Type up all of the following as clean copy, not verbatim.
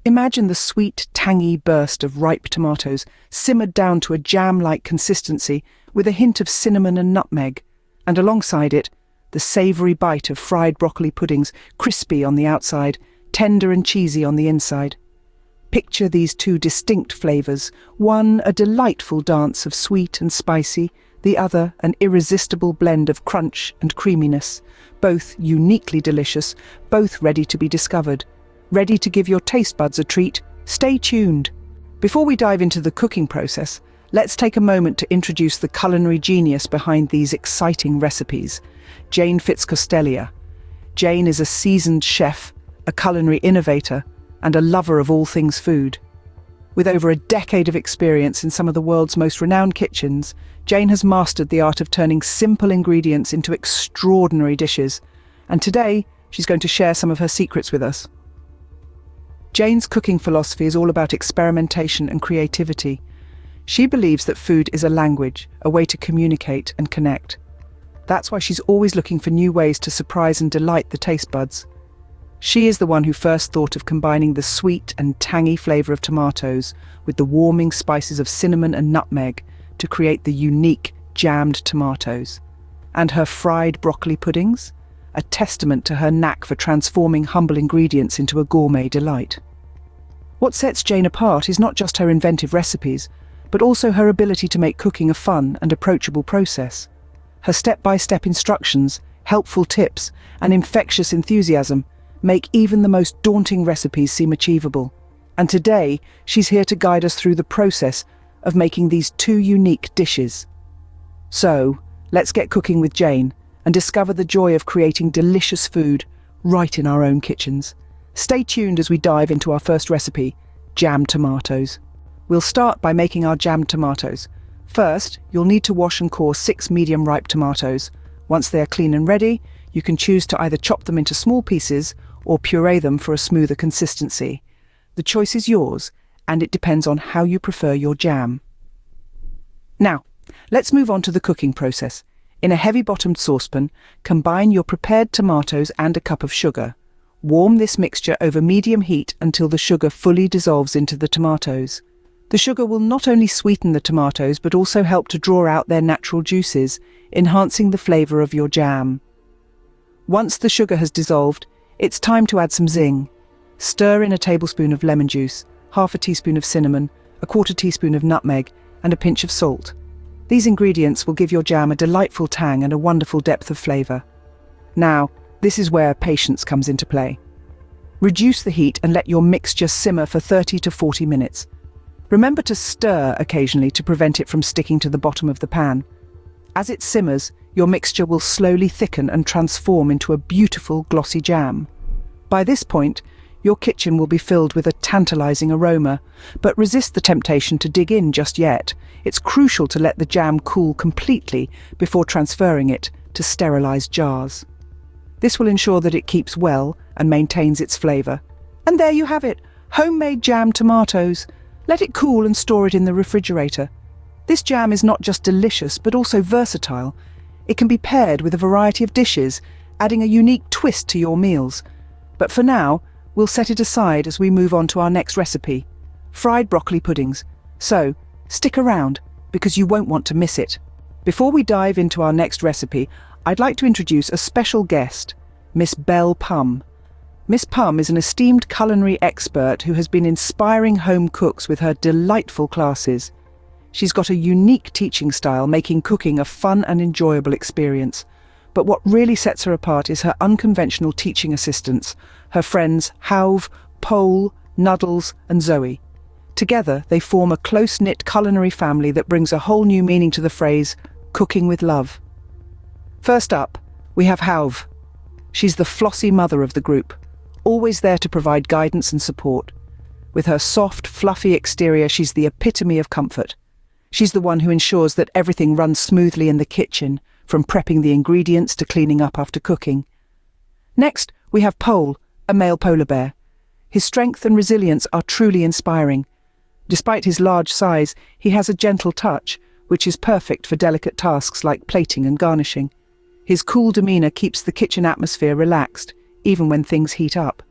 Imagine the sweet, tangy burst of ripe tomatoes simmered down to a jam-like consistency with a hint of cinnamon and nutmeg, and alongside it, the savoury bite of fried broccoli puddings, crispy on the outside, tender and cheesy on the inside. Picture these two distinct flavours, one a delightful dance of sweet and spicy, the other an irresistible blend of crunch and creaminess, both uniquely delicious, both ready to be discovered. Ready to give your taste buds a treat? Stay tuned. Before we dive into the cooking process, let's take a moment to introduce the culinary genius behind these exciting recipes, Jane Fitzcostelia. Jane is a seasoned chef, a culinary innovator, and a lover of all things food. With over a decade of experience in some of the world's most renowned kitchens, Jane has mastered the art of turning simple ingredients into extraordinary dishes, and today she's going to share some of her secrets with us. Jane's cooking philosophy is all about experimentation and creativity. She believes that food is a language, a way to communicate and connect. That's why she's always looking for new ways to surprise and delight the taste buds. She is the one who first thought of combining the sweet and tangy flavour of tomatoes with the warming spices of cinnamon and nutmeg to create the unique jammed tomatoes. And her fried broccoli puddings? A testament to her knack for transforming humble ingredients into a gourmet delight. What sets Jane apart is not just her inventive recipes, but also her ability to make cooking a fun and approachable process. Her step-by-step instructions, helpful tips, and infectious enthusiasm make even the most daunting recipes seem achievable. And today, she's here to guide us through the process of making these two unique dishes. So, let's get cooking with Jane and discover the joy of creating delicious food right in our own kitchens. Stay tuned as we dive into our first recipe, jammed tomatoes. We'll start by making our jammed tomatoes. First, you'll need to wash and core 6 medium-ripe tomatoes. Once they are clean and ready, you can choose to either chop them into small pieces or puree them for a smoother consistency. The choice is yours, and it depends on how you prefer your jam. Now, let's move on to the cooking process. In a heavy-bottomed saucepan, combine your prepared tomatoes and a cup of sugar. Warm this mixture over medium heat until the sugar fully dissolves into the tomatoes. The sugar will not only sweeten the tomatoes but also help to draw out their natural juices, enhancing the flavour of your jam. Once the sugar has dissolved, it's time to add some zing. Stir in a tablespoon of lemon juice, half a teaspoon of cinnamon, a quarter teaspoon of nutmeg, and a pinch of salt. These ingredients will give your jam a delightful tang and a wonderful depth of flavour. Now, this is where patience comes into play. Reduce the heat and let your mixture simmer for 30 to 40 minutes. Remember to stir occasionally to prevent it from sticking to the bottom of the pan. As it simmers, your mixture will slowly thicken and transform into a beautiful glossy jam. By this point, your kitchen will be filled with a tantalizing aroma, but resist the temptation to dig in just yet. It's crucial to let the jam cool completely before transferring it to sterilized jars. This will ensure that it keeps well and maintains its flavour. And there you have it, homemade jammed tomatoes. Let it cool and store it in the refrigerator. This jam is not just delicious but also versatile. It can be paired with a variety of dishes, adding a unique twist to your meals. But for now, we'll set it aside as we move on to our next recipe, fried broccoli puddings. So, stick around, because you won't want to miss it. Before we dive into our next recipe, I'd like to introduce a special guest, Miss Belle Pum. Miss Pum is an esteemed culinary expert who has been inspiring home cooks with her delightful classes. She's got a unique teaching style, making cooking a fun and enjoyable experience. But what really sets her apart is her unconventional teaching assistants, her friends Hauve, Pole, Nuddles and Zoe. Together, they form a close-knit culinary family that brings a whole new meaning to the phrase, cooking with love. First up, we have Hauve. She's the flossy mother of the group, always there to provide guidance and support. With her soft, fluffy exterior, she's the epitome of comfort. She's the one who ensures that everything runs smoothly in the kitchen, from prepping the ingredients to cleaning up after cooking. Next, we have Pole, a male polar bear. His strength and resilience are truly inspiring. Despite his large size, he has a gentle touch, which is perfect for delicate tasks like plating and garnishing. His cool demeanour keeps the kitchen atmosphere relaxed, even when things heat up.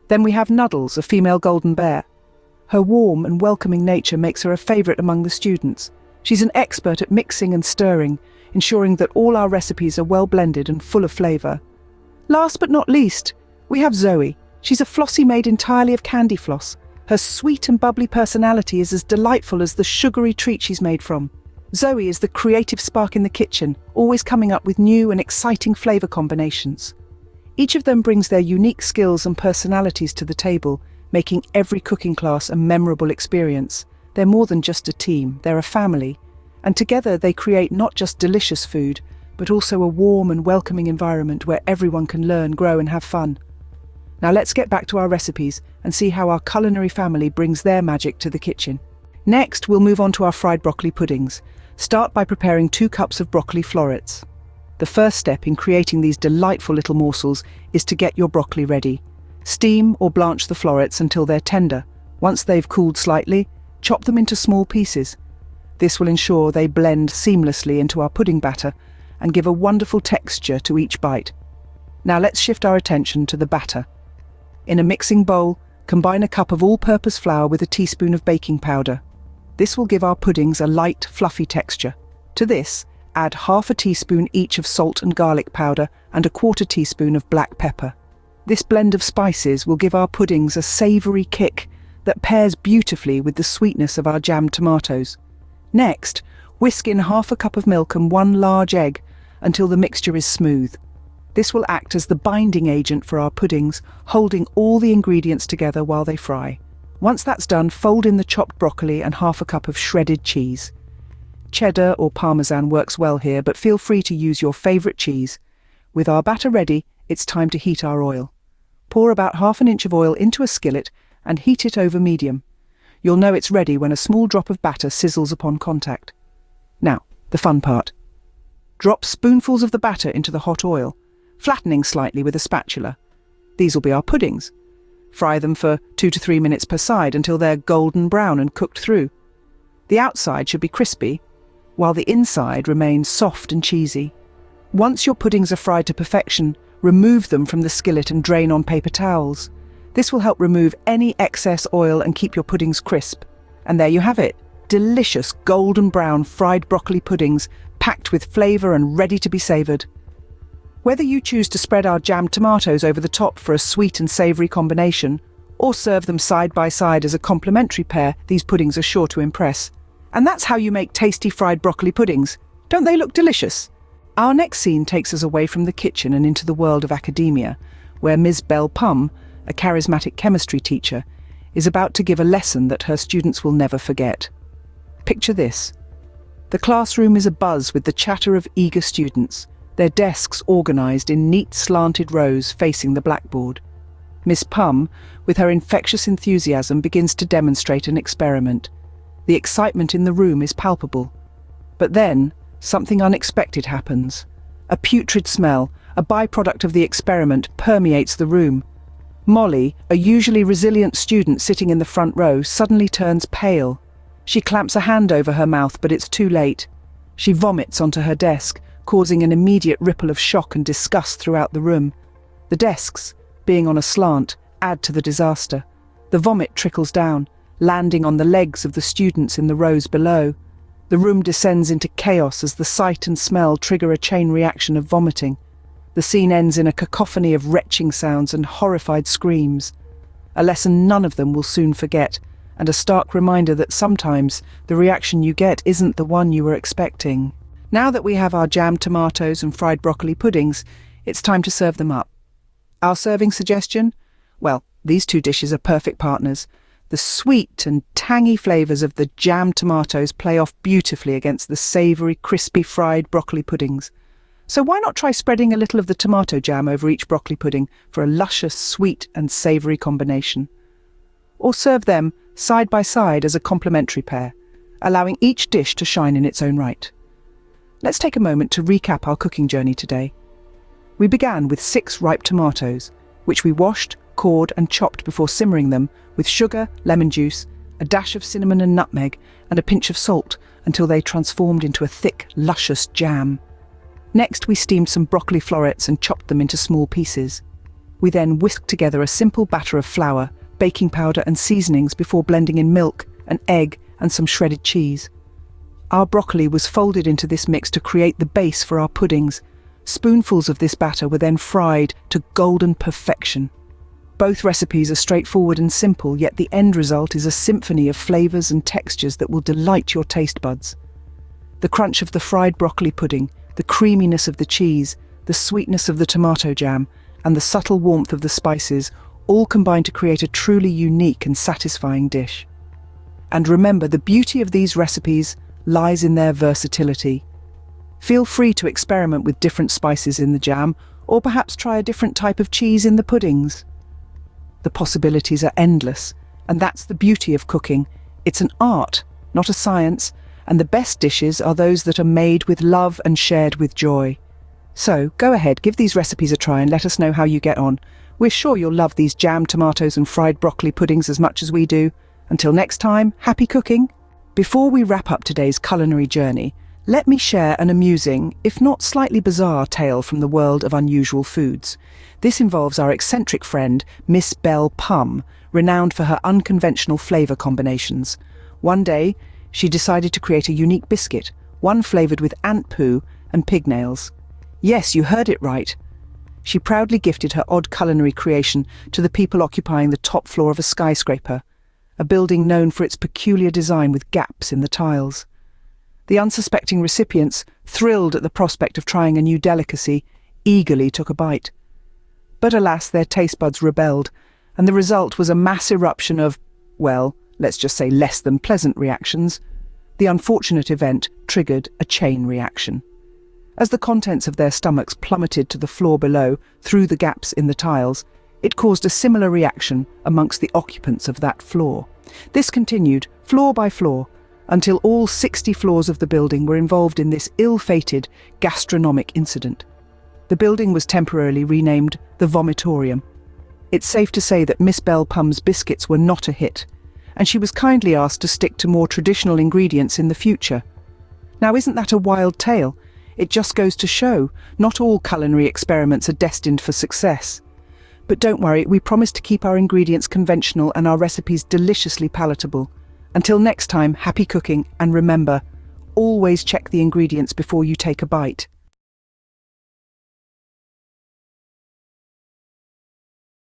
Then we have Nuddles, a female golden bear. Her warm and welcoming nature makes her a favourite among the students. She's an expert at mixing and stirring, ensuring that all our recipes are well blended and full of flavour. Last but not least, we have Zoe. She's a flossie made entirely of candy floss. Her sweet and bubbly personality is as delightful as the sugary treat she's made from. Zoe is the creative spark in the kitchen, always coming up with new and exciting flavour combinations. Each of them brings their unique skills and personalities to the table, making every cooking class a memorable experience. They're more than just a team, they're a family. And together they create not just delicious food, but also a warm and welcoming environment where everyone can learn, grow and have fun. Now let's get back to our recipes and see how our culinary family brings their magic to the kitchen. Next, we'll move on to our fried broccoli puddings. Start by preparing 2 cups of broccoli florets. The first step in creating these delightful little morsels is to get your broccoli ready. Steam or blanch the florets until they're tender. Once they've cooled slightly, chop them into small pieces. This will ensure they blend seamlessly into our pudding batter and give a wonderful texture to each bite. Now let's shift our attention to the batter. In a mixing bowl, combine a cup of all-purpose flour with a teaspoon of baking powder. This will give our puddings a light, fluffy texture. To this, add half a teaspoon each of salt and garlic powder and a 1/4 teaspoon of black pepper. This blend of spices will give our puddings a savoury kick that pairs beautifully with the sweetness of our jammed tomatoes. Next, whisk in half a cup of milk and 1 large egg until the mixture is smooth. This will act as the binding agent for our puddings, holding all the ingredients together while they fry. Once that's done, fold in the chopped broccoli and half a cup of shredded cheese. Cheddar or Parmesan works well here, but feel free to use your favourite cheese. With our batter ready, it's time to heat our oil. Pour about 1/2 inch of oil into a skillet and heat it over medium. You'll know it's ready when a small drop of batter sizzles upon contact. Now, the fun part. Drop spoonfuls of the batter into the hot oil, flattening slightly with a spatula. These will be our puddings. Fry them for 2 to 3 minutes per side until they're golden brown and cooked through. The outside should be crispy, while the inside remains soft and cheesy. Once your puddings are fried to perfection, remove them from the skillet and drain on paper towels. This will help remove any excess oil and keep your puddings crisp. And there you have it, delicious golden brown fried broccoli puddings, packed with flavour and ready to be savoured. Whether you choose to spread our jammed tomatoes over the top for a sweet and savoury combination, or serve them side by side as a complementary pair, these puddings are sure to impress. And that's how you make tasty fried broccoli puddings. Don't they look delicious? Our next scene takes us away from the kitchen and into the world of academia, where Ms. Bell Pum, a charismatic chemistry teacher, is about to give a lesson that her students will never forget. Picture this. The classroom is abuzz with the chatter of eager students, their desks organised in neat slanted rows facing the blackboard. Miss Pum, with her infectious enthusiasm, begins to demonstrate an experiment. The excitement in the room is palpable. But then, something unexpected happens. A putrid smell, a byproduct of the experiment, permeates the room. Molly, a usually resilient student sitting in the front row, suddenly turns pale. She clamps a hand over her mouth, but it's too late. She vomits onto her desk, causing an immediate ripple of shock and disgust throughout the room. The desks, being on a slant, add to the disaster. The vomit trickles down, landing on the legs of the students in the rows below. The room descends into chaos as the sight and smell trigger a chain reaction of vomiting. The scene ends in a cacophony of retching sounds and horrified screams. A lesson none of them will soon forget, and a stark reminder that sometimes the reaction you get isn't the one you were expecting. Now that we have our jammed tomatoes and fried broccoli puddings, it's time to serve them up. Our serving suggestion? Well, these 2 dishes are perfect partners. The sweet and tangy flavours of the jammed tomatoes play off beautifully against the savoury, crispy fried broccoli puddings. So why not try spreading a little of the tomato jam over each broccoli pudding for a luscious, sweet and savoury combination? Or serve them side by side as a complementary pair, allowing each dish to shine in its own right. Let's take a moment to recap our cooking journey today. We began with 6 ripe tomatoes, which we washed, cored and chopped before simmering them with sugar, lemon juice, a dash of cinnamon and nutmeg, and a pinch of salt until they transformed into a thick, luscious jam. Next, we steamed some broccoli florets and chopped them into small pieces. We then whisked together a simple batter of flour, baking powder and seasonings before blending in milk, an egg and some shredded cheese. Our broccoli was folded into this mix to create the base for our puddings. Spoonfuls of this batter were then fried to golden perfection. Both recipes are straightforward and simple, yet the end result is a symphony of flavors and textures that will delight your taste buds. The crunch of the fried broccoli pudding, the creaminess of the cheese, the sweetness of the tomato jam, and the subtle warmth of the spices all combine to create a truly unique and satisfying dish. And remember, the beauty of these recipes lies in their versatility. Feel free to experiment with different spices in the jam, or perhaps try a different type of cheese in the puddings. The possibilities are endless, and that's the beauty of cooking. It's an art, not a science, and the best dishes are those that are made with love and shared with joy. So, go ahead, give these recipes a try and let us know how you get on. We're sure you'll love these jammed tomatoes and fried broccoli puddings as much as we do. Until next time, happy cooking! Before we wrap up today's culinary journey, let me share an amusing, if not slightly bizarre, tale from the world of unusual foods. This involves our eccentric friend, Miss Belle Pum, renowned for her unconventional flavour combinations. One day, she decided to create a unique biscuit, one flavoured with ant poo and pig nails. Yes, you heard it right. She proudly gifted her odd culinary creation to the people occupying the top floor of a skyscraper, a building known for its peculiar design with gaps in the tiles. The unsuspecting recipients, thrilled at the prospect of trying a new delicacy, eagerly took a bite. But alas, their taste buds rebelled, and the result was a mass eruption of, well, let's just say less than pleasant reactions. The unfortunate event triggered a chain reaction. As the contents of their stomachs plummeted to the floor below through the gaps in the tiles, it caused a similar reaction amongst the occupants of that floor. This continued, floor by floor, until all 60 floors of the building were involved in this ill-fated gastronomic incident. The building was temporarily renamed the Vomitorium. It's safe to say that Miss Belle Pum's biscuits were not a hit, and she was kindly asked to stick to more traditional ingredients in the future. Now, isn't that a wild tale? It just goes to show, not all culinary experiments are destined for success. But don't worry, we promise to keep our ingredients conventional and our recipes deliciously palatable. Until next time, happy cooking, and remember, always check the ingredients before you take a bite.